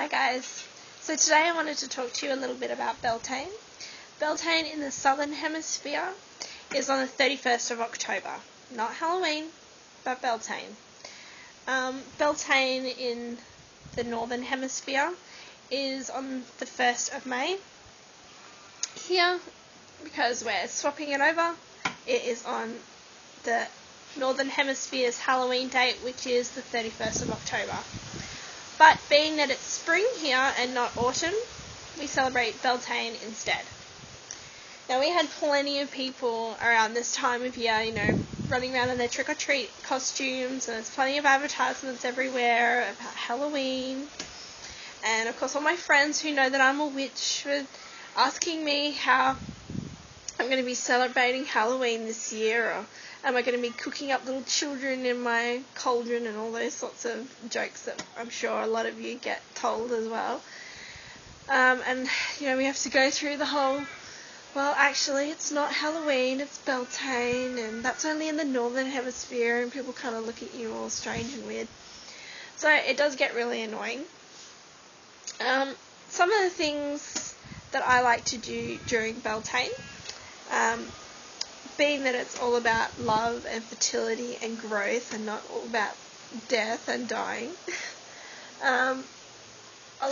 Hi guys, so today I wanted to talk to you a little bit about Beltaine. Beltaine in the southern hemisphere is on the 31st of October, not Halloween, but Beltaine. Beltaine in the northern hemisphere is on the 1st of May. Here, because we're swapping it over, it is on the northern hemisphere's Halloween date, which is the 31st of October. But being that it's spring here and not autumn, we celebrate Beltaine instead. Now, we had plenty of people around this time of year, running around in their trick-or-treat costumes, and there's plenty of advertisements everywhere about Halloween. And of course, all my friends who know that I'm a witch were asking me how I'm going to be celebrating Halloween this year, or am I going to be cooking up little children in my cauldron, and all those sorts of jokes that I'm sure a lot of you get told as well. And we have to go through the whole, well, actually, it's not Halloween, it's Beltaine, and that's only in the northern hemisphere, and people kind of look at you all strange and weird. So it does get really annoying. Some of the things that I like to do during Beltaine, being that it's all about love and fertility and growth and not all about death and dying, I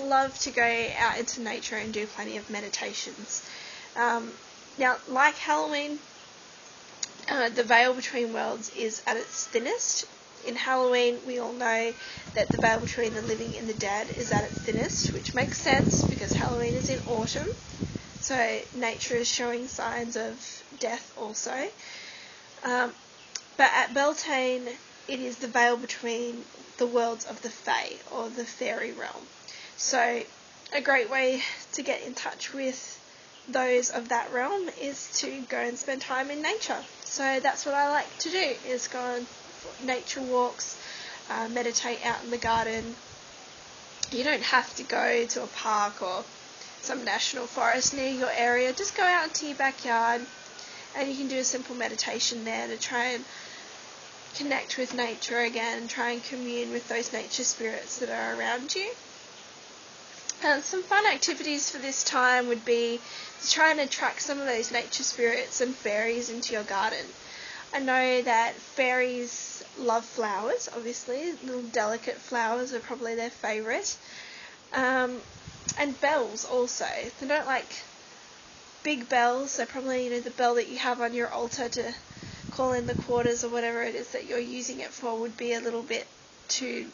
love to go out into nature and do plenty of meditations. Now, like Halloween, the veil between worlds is at its thinnest. In Halloween, we all know that the veil between the living and the dead is at its thinnest, which makes sense because Halloween is in autumn, so nature is showing signs of death also. But at Beltaine, it is the veil between the worlds of the Fae, or the fairy realm. So a great way to get in touch with those of that realm is to go and spend time in nature. So that's what I like to do, is go on nature walks, meditate out in the garden. You don't have to go to a park or some national forest near your area. Just go out into your backyard and you can do a simple meditation there to try and connect with nature again, try and commune with those nature spirits that are around you. Some fun activities for this time would be to try and attract some of those nature spirits and fairies into your garden. I know that fairies love flowers, obviously. Little delicate flowers are probably their favourite. And bells also. They don't like big bells, so probably, the bell that you have on your altar to call in the quarters or whatever it is that you're using it for would be a little bit too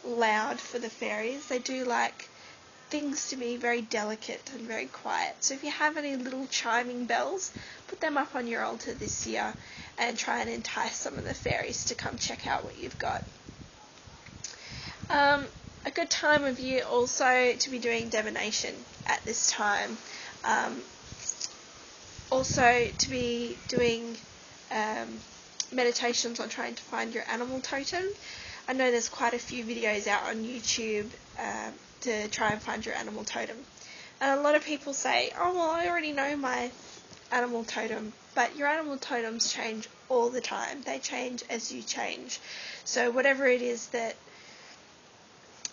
loud for the fairies. They do like things to be very delicate and very quiet. So if you have any little chiming bells, put them up on your altar this year and try and entice some of the fairies to come check out what you've got. A good time of year also to be doing divination at this time. Also to be doing meditations on trying to find your animal totem. I know there's quite a few videos out on YouTube to try and find your animal totem. And a lot of people say, oh, well, I already know my animal totem. But your animal totems change all the time. They change as you change. So whatever it is that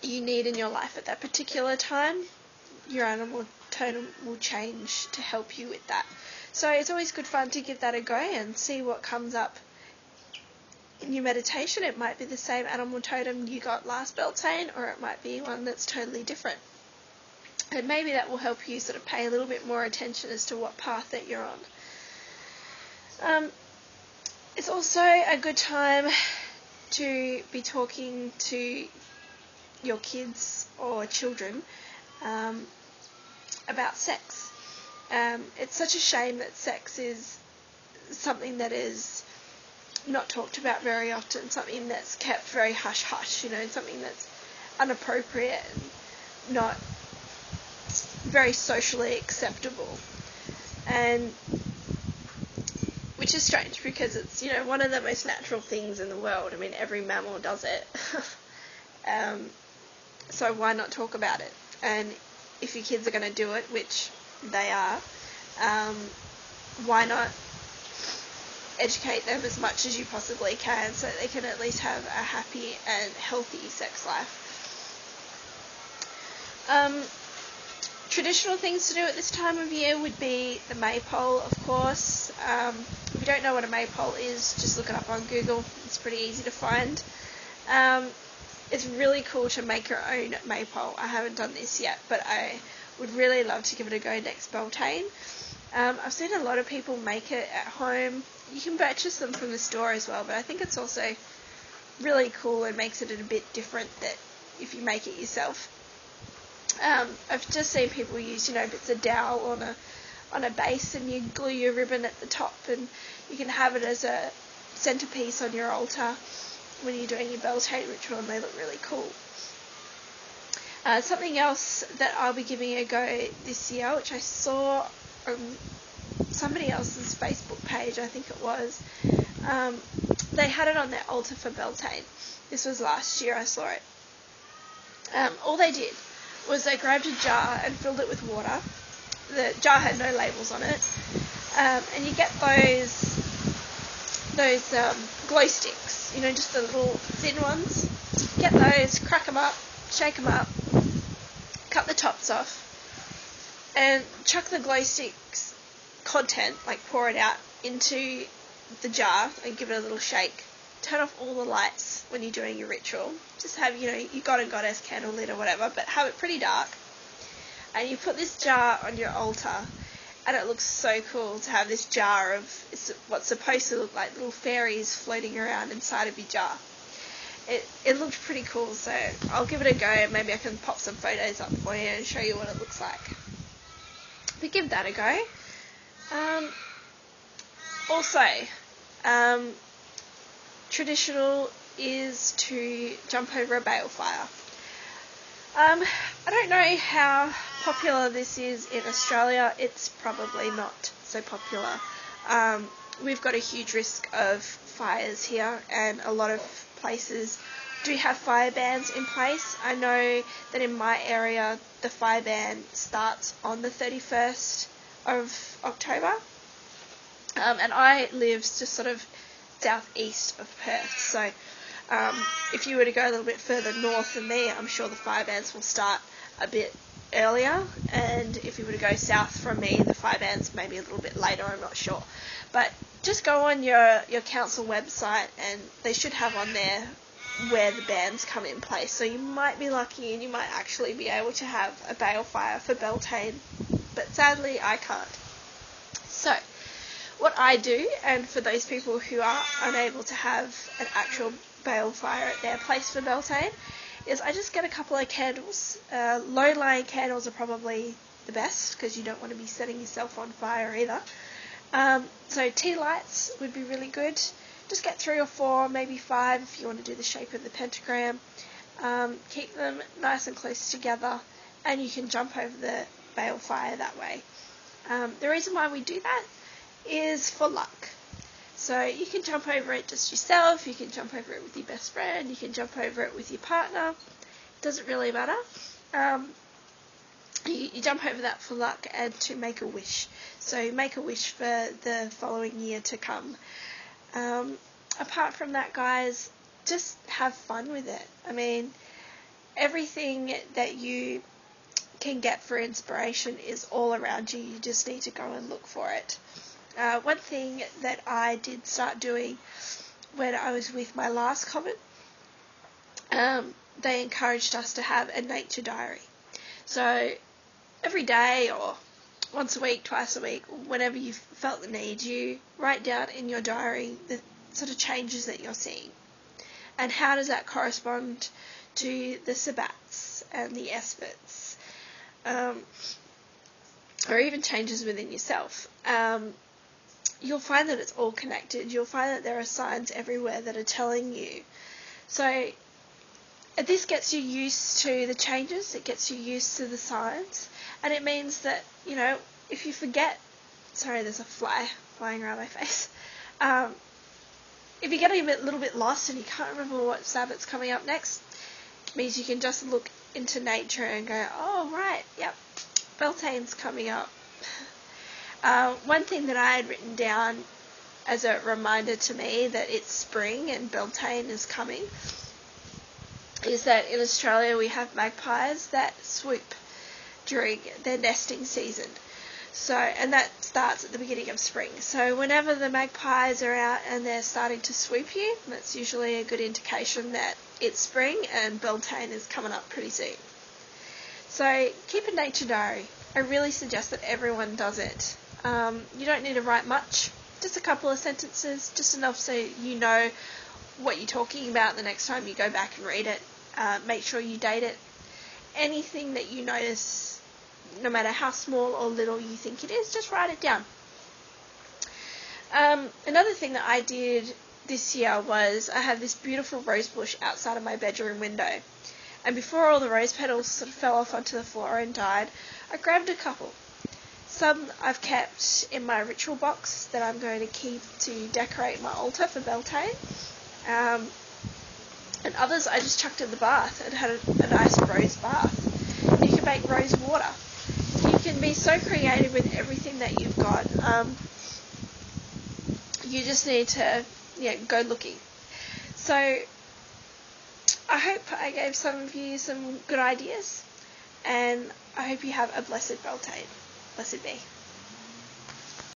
you need in your life at that particular time, your animal totem will change to help you with that. So it's always good fun to give that a go and see what comes up in your meditation. It might be the same animal totem you got last Beltaine, or it might be one that's totally different. And maybe that will help you sort of pay a little bit more attention as to what path that you're on. It's also a good time to be talking to your kids or children about sex. It's such a shame that sex is something that is not talked about very often, something that's kept very hush-hush, something that's inappropriate and not very socially acceptable. And which is strange because it's, one of the most natural things in the world. I mean, every mammal does it. So why not talk about it? And if your kids are going to do it, which they are, why not educate them as much as you possibly can so they can at least have a happy and healthy sex life. Traditional things to do at this time of year would be the maypole, of course. If you don't know what a maypole is, just look it up on Google. It's pretty easy to find. It's really cool to make your own maypole. I haven't done this yet, but I would really love to give it a go next Beltaine. I've seen a lot of people make it at home. You can purchase them from the store as well, but I think it's also really cool and makes it a bit different that if you make it yourself. I've just seen people use, bits of dowel on a base, and you glue your ribbon at the top, and you can have it as a centerpiece on your altar when you're doing your Beltaine ritual, and they look really cool. Something else that I'll be giving a go this year, which I saw on somebody else's Facebook page, I think it was, they had it on their altar for Beltaine. This was last year I saw it. All they did was they grabbed a jar and filled it with water. The jar had no labels on it, and you get those glow sticks, just the little thin ones. Get those, crack them up, shake them up, cut the tops off, and chuck the glow sticks content, pour it out into the jar and give it a little shake. Turn off all the lights when you're doing your ritual. Just have, your god and goddess candle lit or whatever, but have it pretty dark. And you put this jar on your altar, and it looks so cool to have this jar of what's supposed to look like little fairies floating around inside of your jar. It looked pretty cool, so I'll give it a go. Maybe I can pop some photos up for you and show you what it looks like. But give that a go. Also, traditional is to jump over a balefire. I don't know how popular this is in Australia. It's probably not so popular. We've got a huge risk of fires here, and a lot of places do have fire bans in place. I know that in my area the fire ban starts on the 31st of October, and I live just sort of southeast of Perth, so if you were to go a little bit further north than me, I'm sure the fire bans will start a bit earlier, and if you were to go south from me, the fire bans maybe a little bit later, I'm not sure. But just go on your council website, and they should have on there where the bans come in place. So you might be lucky and you might actually be able to have a balefire for Beltaine, but sadly I can't. So what I do, and for those people who are unable to have an actual balefire at their place for Beltaine, is I just get a couple of candles. Low-lying candles are probably the best because you don't want to be setting yourself on fire either. So tea lights would be really good. Just get 3 or 4, maybe 5 if you want to do the shape of the pentagram. Keep them nice and close together, and you can jump over the balefire that way. The reason why we do that is for luck. So you can jump over it just yourself, you can jump over it with your best friend, you can jump over it with your partner. It doesn't really matter. You jump over that for luck and to make a wish. So make a wish for the following year to come. Apart from that, guys, just have fun with it. I mean, everything that you can get for inspiration is all around you. You just need to go and look for it. One thing that I did start doing when I was with my last convent, they encouraged us to have a nature diary. So every day or once a week, twice a week, whenever you felt the need, you write down in your diary the sort of changes that you're seeing. And how does that correspond to the sabbats and the espits, or even changes within yourself. You'll find that it's all connected. You'll find that there are signs everywhere that are telling you. So this gets you used to the changes, it gets you used to the signs, and it means that, if you forget, sorry, there's a fly flying around my face, if you get a little bit lost and you can't remember what Sabbath's coming up next, it means you can just look into nature and go, oh, right, yep, Beltaine's coming up. One thing that I had written down as a reminder to me that it's spring and Beltaine is coming is that in Australia we have magpies that swoop during their nesting season. So, and that starts at the beginning of spring. So whenever the magpies are out and they're starting to swoop you, that's usually a good indication that it's spring and Beltaine is coming up pretty soon. So keep a nature diary. I really suggest that everyone does it. You don't need to write much, just a couple of sentences, just enough so you know what you're talking about the next time you go back and read it. Make sure you date it. Anything that you notice, no matter how small or little you think it is, just write it down. Another thing that I did this year was I have this beautiful rose bush outside of my bedroom window. And before all the rose petals sort of fell off onto the floor and died, I grabbed a couple. Some I've kept in my ritual box that I'm going to keep to decorate my altar for Beltaine. And others I just chucked in the bath and had a nice rose bath. You can make rose water. You can be so creative with everything that you've got. You just need to go looking. So I hope I gave some of you some good ideas, and I hope you have a blessed Beltaine. Blessed be.